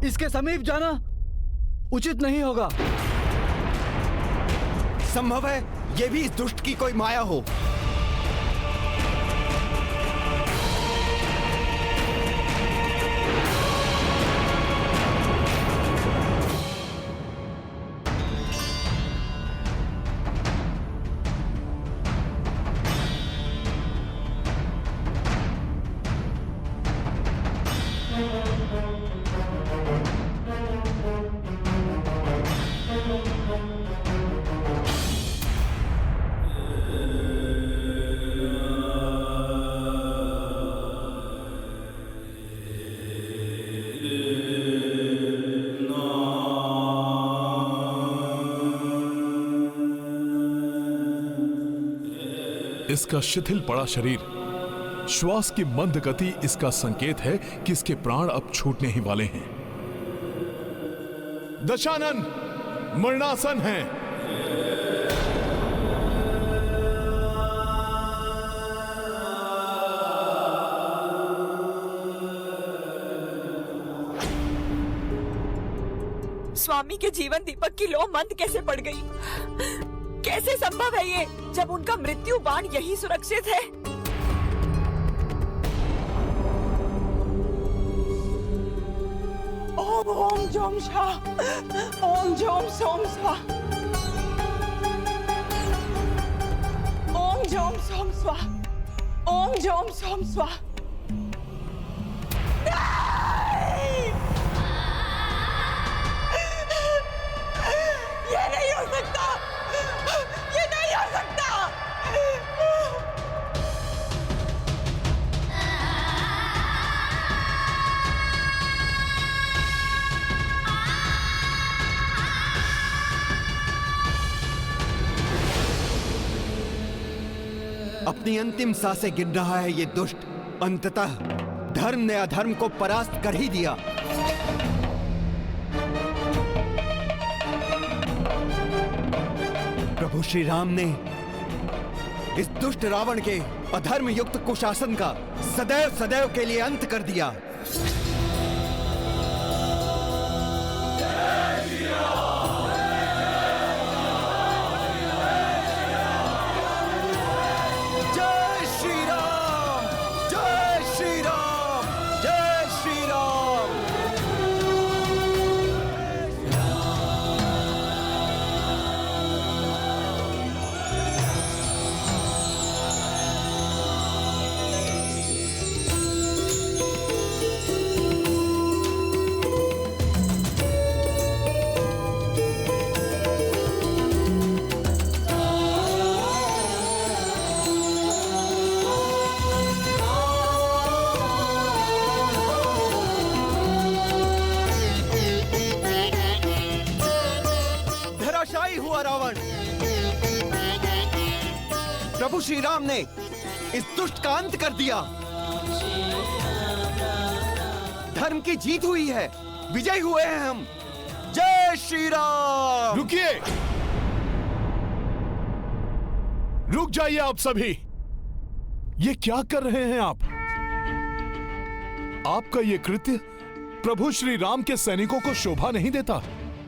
इसके समीप जाना उचित नहीं होगा। संभव है ये भी इस दुष्ट की कोई माया हो। इसका शिथिल पड़ा शरीर, श्वास की मंद गति इसका संकेत है कि इसके प्राण अब छूटने ही वाले हैं। दशानन मरणासन है। स्वामी के जीवन दीपक की लौ मंद कैसे पड़ गई? कैसे संभव है ये, जब उनका मृत्यु बाण यही सुरक्षित है? ओम ओम जोम शाह, ओम जोम सोम स्वाहा, ओम जोम सोम स्वाहा, ओम जोम सोम स्वाहा। ये नहीं हो सकता, ये नहीं हो सकता। अपनी अंतिम सांसें गिन रहा है ये दुष्ट। अंततः धर्म ने अधर्म को परास्त कर ही दिया। प्रभु श्री राम ने इस दुष्ट रावण के अधर्म युक्त कुशासन का सदैव सदैव के लिए अंत कर दिया। जय श्री राम, जय श्री राम, जय श्री राम। धराशायी हुआ रावण। प्रभु श्री राम ने इस दुष्ट का अंत कर दिया। धर्म की जीत हुई है, विजयी हुए हैं हम। जय श्री राम। रुकिए, रुक जाइए आप सभी। ये क्या कर रहे हैं आप? आपका ये कृत्य प्रभु श्री राम के सैनिकों को शोभा नहीं देता।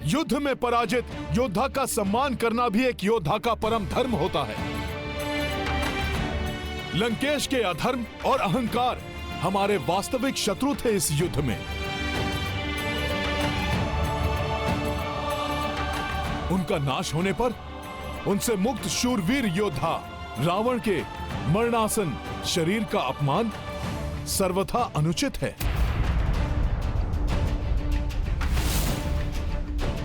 युद्ध में पराजित योद्धा का सम्मान करना भी एक योद्धा का परम धर्म होता है। लंकेश के अधर्म और अहंकार हमारे वास्तविक शत्रु थे इस युद्ध में। उनका नाश होने पर उनसे मुक्त शूरवीर योद्धा रावण के मरणासन शरीर का अपमान सर्वथा अनुचित है।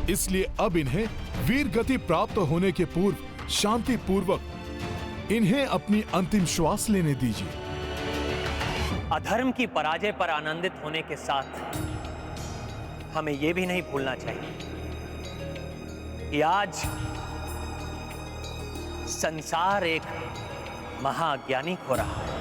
इसलिए अब इन्हें वीर गति प्राप्त होने के पूर्व शांति पूर्वक इन्हें अपनी अंतिम श्वास लेने दीजिए। अधर्म की पराजय पर आनंदित होने के साथ हमें यह भी नहीं भूलना चाहिए कि आज संसार एक महाज्ञानी खो रहा है।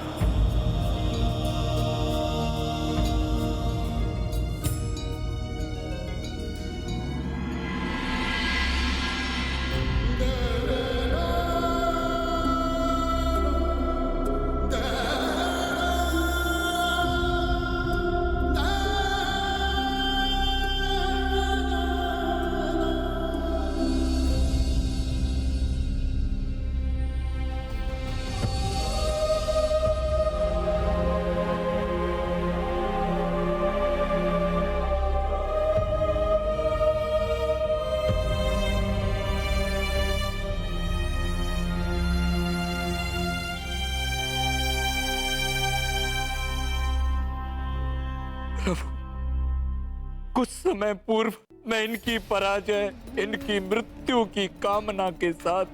कुछ समय पूर्व मैं इनकी पराजय, इनकी मृत्यु की कामना के साथ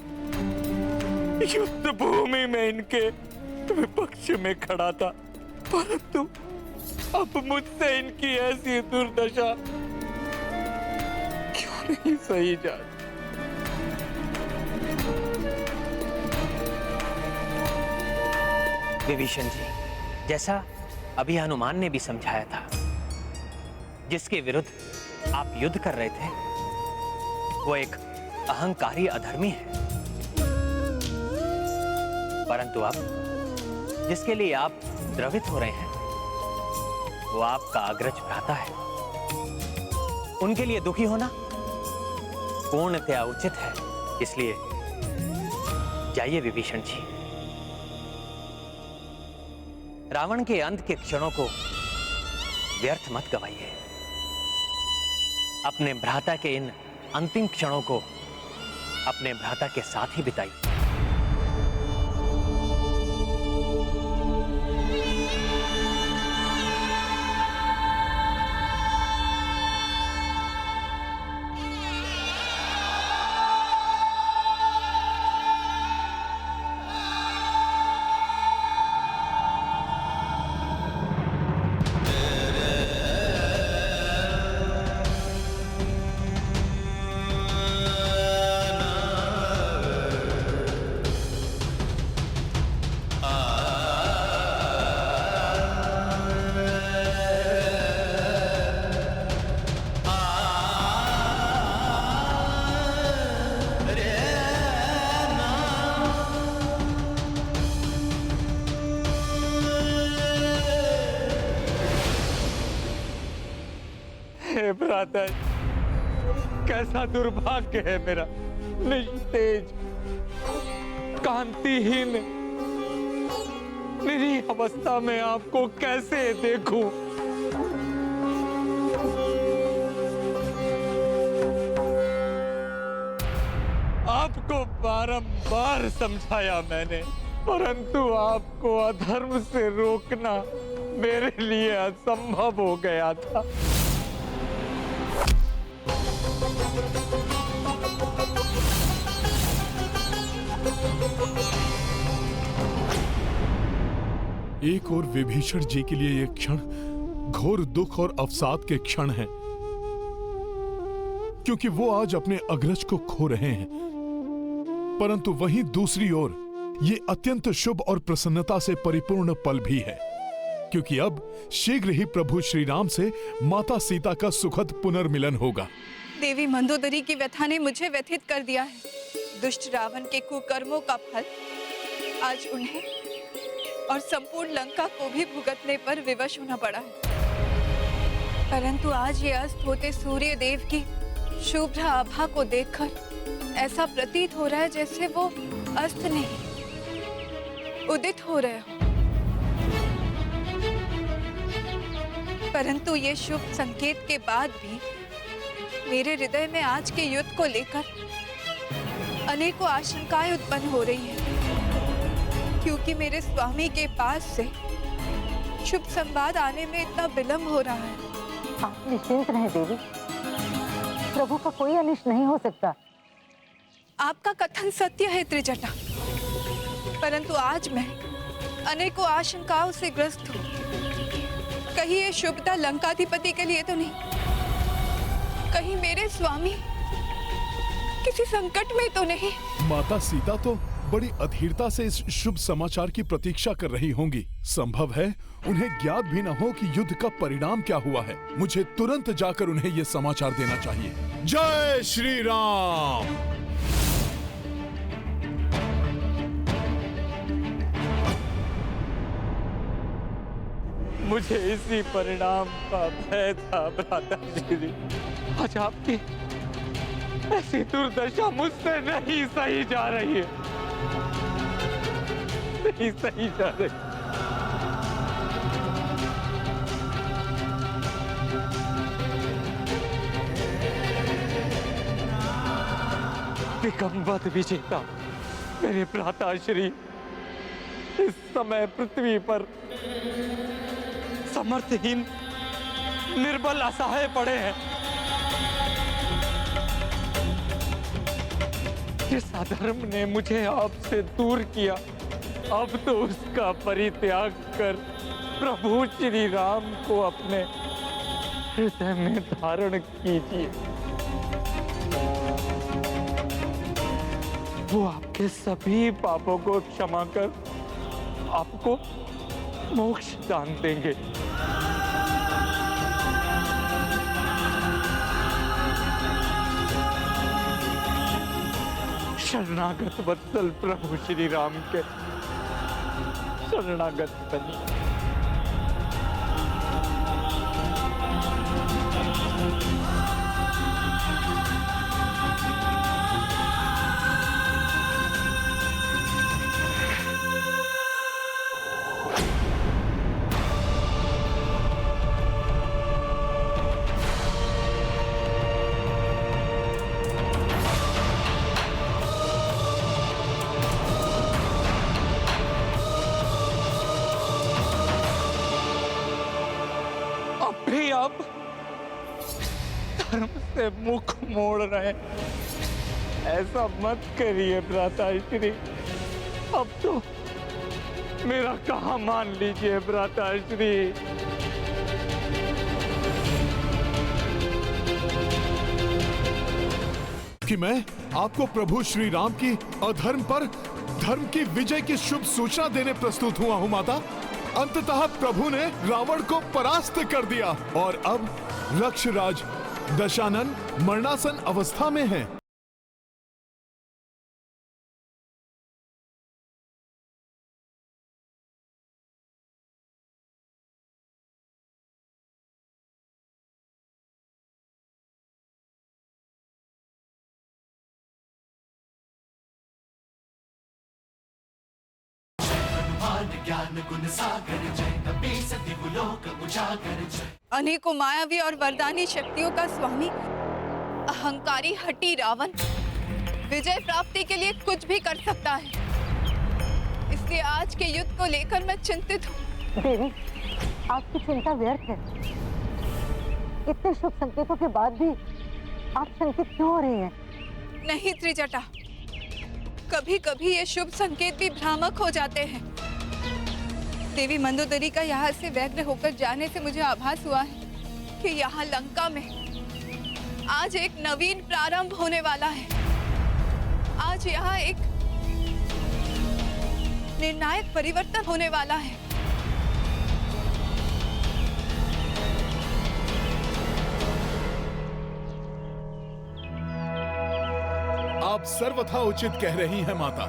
युद्ध भूमि में इनके विपक्ष में खड़ा था, परंतु अब मुझसे इनकी ऐसी दुर्दशा क्यों नहीं सही जाती? विभीषण जी, जैसा अभी हनुमान ने भी समझाया था, जिसके विरुद्ध आप युद्ध कर रहे थे वो एक अहंकारी अधर्मी है, परंतु अब जिसके लिए आप द्रवित हो रहे हैं वो आपका अग्रज भ्राता है। उनके लिए दुखी होना पूर्णतया उचित है, इसलिए जाइए विभीषण जी, रावण के अंत के क्षणों को व्यर्थ मत गवाइए। अपने भ्राता के इन अंतिम क्षणों को अपने भ्राता के साथ ही बिताइए। हे भ्राता, कैसा दुर्भाग्य है मेरा, निस्तेज, कांतिहीन, निरीह अवस्था में आपको कैसे देखूं? आपको बारंबार समझाया मैंने, परंतु आपको अधर्म से रोकना मेरे लिए असंभव हो गया था। एक और विभीषण जी के लिए ये क्षण घोर दुख और अवसाद के क्षण हैं, क्योंकि वो आज अपने अग्रज को खो रहे हैं, परंतु वहीं दूसरी ओर ये अत्यंत शुभ और प्रसन्नता से परिपूर्ण पल भी है, क्योंकि अब शीघ्र ही प्रभु श्री राम से माता सीता का सुखद पुनर्मिलन होगा। देवी मंदोदरी की व्यथा ने मुझे व्यथित कर दिया है। दुष्ट रावण के कुकर्मों का फल आज उन्हें और संपूर्ण लंका को भी भुगतने पर विवश होना पड़ा है। परंतु आज ये अस्त होते सूर्य देव की शुभ्र आभा को देखकर ऐसा प्रतीत हो रहा है जैसे वो अस्त नहीं उदित हो रहे हो। परंतु ये शुभ संकेत के बाद भी मेरे हृदय में आज के युद्ध को लेकर अनेकों आशंकाएं उत्पन्न हो रही हैं, क्योंकि मेरे स्वामी के पास से शुभ संवाद आने में इतना विलंब हो रहा है। आप निश्चिंत रहें देवी, प्रभु का कोई अनिष्ट नहीं हो सकता। आपका कथन सत्य है त्रिजटा, परंतु आज मैं अनेकों आशंकाओं से ग्रस्त हूँ। कहीं ये शुभता लंकाधिपति के लिए तो नहीं, कहीं मेरे स्वामी किसी संकट में तो नहीं। माता सीता तो बड़ी अधीरता से इस शुभ समाचार की प्रतीक्षा कर रही होंगी। संभव है उन्हें ज्ञात भी न हो कि युद्ध का परिणाम क्या हुआ है। मुझे तुरंत जाकर उन्हें ये समाचार देना चाहिए। जय श्री राम। मुझे इसी परिणाम का भय था भ्राता जी। आज आपकी ऐसी दुर्दशा मुझसे नहीं सही जा रही है, नहीं सही जा रही। विकम्बद विजेता मेरे भ्राता श्री इस समय पृथ्वी पर समर्थहीन निर्बल असहाय पड़े हैं। जिस अधर्म ने मुझे आपसे दूर किया, अब तो उसका परित्याग कर प्रभु श्री राम को अपने हृदय में धारण कीजिए। वो आपके सभी पापों को क्षमा कर आपको मोक्ष दान देंगे। शरणागत वत्सल प्रभु श्री राम के शरणागत बनिए। आप धर्म से मुख मोड़ रहे, ऐसा मत करिए भ्राताश्री। अब तो मेरा कहा मान लीजिए भ्राताश्री। कि मैं आपको प्रभु श्री राम की अधर्म पर धर्म की विजय की शुभ सूचना देने प्रस्तुत हुआ हूँ माता। अंततः प्रभु ने रावण को परास्त कर दिया और अब रक्षराज दशानन मरणासन अवस्था में है। अनेकों मायावी और वरदानी शक्तियों का स्वामी अहंकारी हठी रावण विजय प्राप्ति के लिए कुछ भी कर सकता है। इसलिए आज के युद्ध को लेकर मैं चिंतित हूँ। देवी, आपकी चिंता व्यर्थ है। इतने शुभ संकेतों के बाद भी आप शंकित क्यों हो रही हैं? नहीं त्रिजटा, कभी कभी ये शुभ संकेत भी भ्रामक हो जाते हैं। देवी मंदोदरी का यहाँ से व्यग्र होकर जाने से मुझे आभास हुआ है कि यहाँ लंका में आज एक नवीन प्रारंभ होने वाला है। आज यहाँ एक निर्णायक परिवर्तन होने वाला है। आप सर्वथा उचित कह रही हैं माता।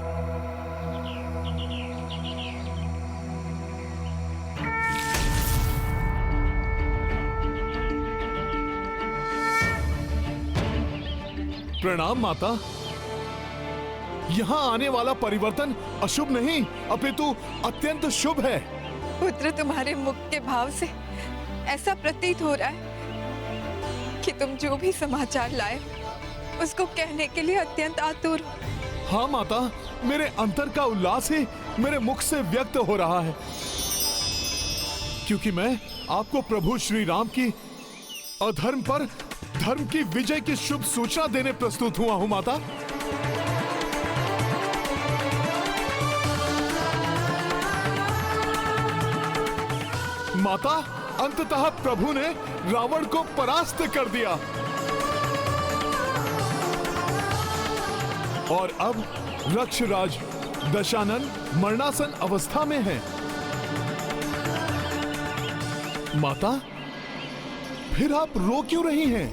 प्रणाम माता। यहाँ आने वाला परिवर्तन अशुभ नहीं अपितु अत्यंत शुभ है। पुत्र, तुम्हारे मुख के भाव से ऐसा प्रतीत हो रहा है कि तुम जो भी समाचार लाए उसको कहने के लिए अत्यंत आतुर हो। हाँ माता, मेरे अंतर का उल्लास ही मेरे मुख से व्यक्त हो रहा है, क्योंकि मैं आपको प्रभु श्री राम की अधर्म पर धर्म की विजय की शुभ सूचना देने प्रस्तुत हुआ हूं माता। माता, अंततः प्रभु ने रावण को परास्त कर दिया और अब रक्षराज दशानन मरणासन अवस्था में है। माता, फिर आप रो क्यों रही हैं?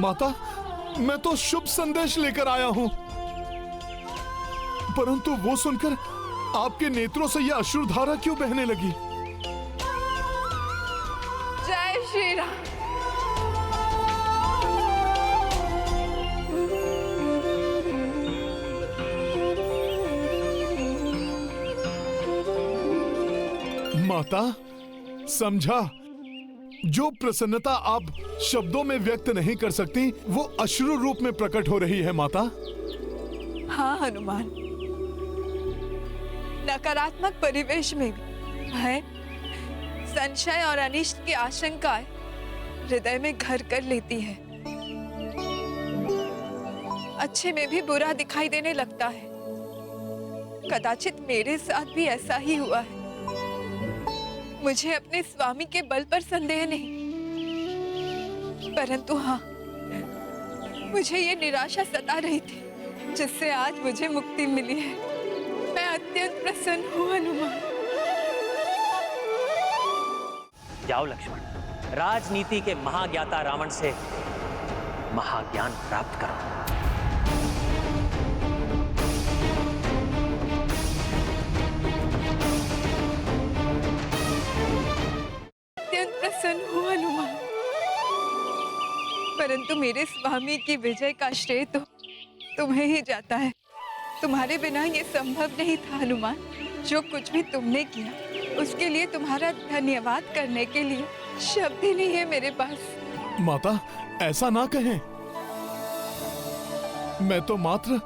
माता, मैं तो शुभ संदेश लेकर आया हूं, परंतु वो सुनकर आपके नेत्रों से यह अश्रुधारा क्यों बहने लगी? जय श्री राम। माता, समझा, जो प्रसन्नता आप शब्दों में व्यक्त नहीं कर सकती वो अश्रु रूप में प्रकट हो रही है माता। हाँ हनुमान, नकारात्मक परिवेश में भी भय, संशय और अनिष्ट की आशंकाएं हृदय में घर कर लेती है। अच्छे में भी बुरा दिखाई देने लगता है। कदाचित मेरे साथ भी ऐसा ही हुआ है। मुझे अपने स्वामी के बल पर संदेह नहीं, परंतु हाँ, मुझे ये निराशा सता रही थी जिससे आज मुझे मुक्ति मिली है। मैं अत्यंत प्रसन्न हूँ हनुमान। जाओ लक्ष्मण, राजनीति के महाज्ञाता रावण से महाज्ञान प्राप्त करो। अत्यंत प्रसन्न हूँ हनुमान, परंतु मेरे स्वामी की विजय का श्रेय तो तुम्हें ही जाता है। तुम्हारे बिना ये संभव नहीं था हनुमान। जो कुछ भी तुमने किया उसके लिए तुम्हारा धन्यवाद करने के लिए शब्द ही नहीं है मेरे पास। माता, ऐसा ना कहें। मैं तो मात्र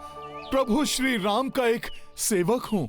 प्रभु श्री राम का एक सेवक हूँ।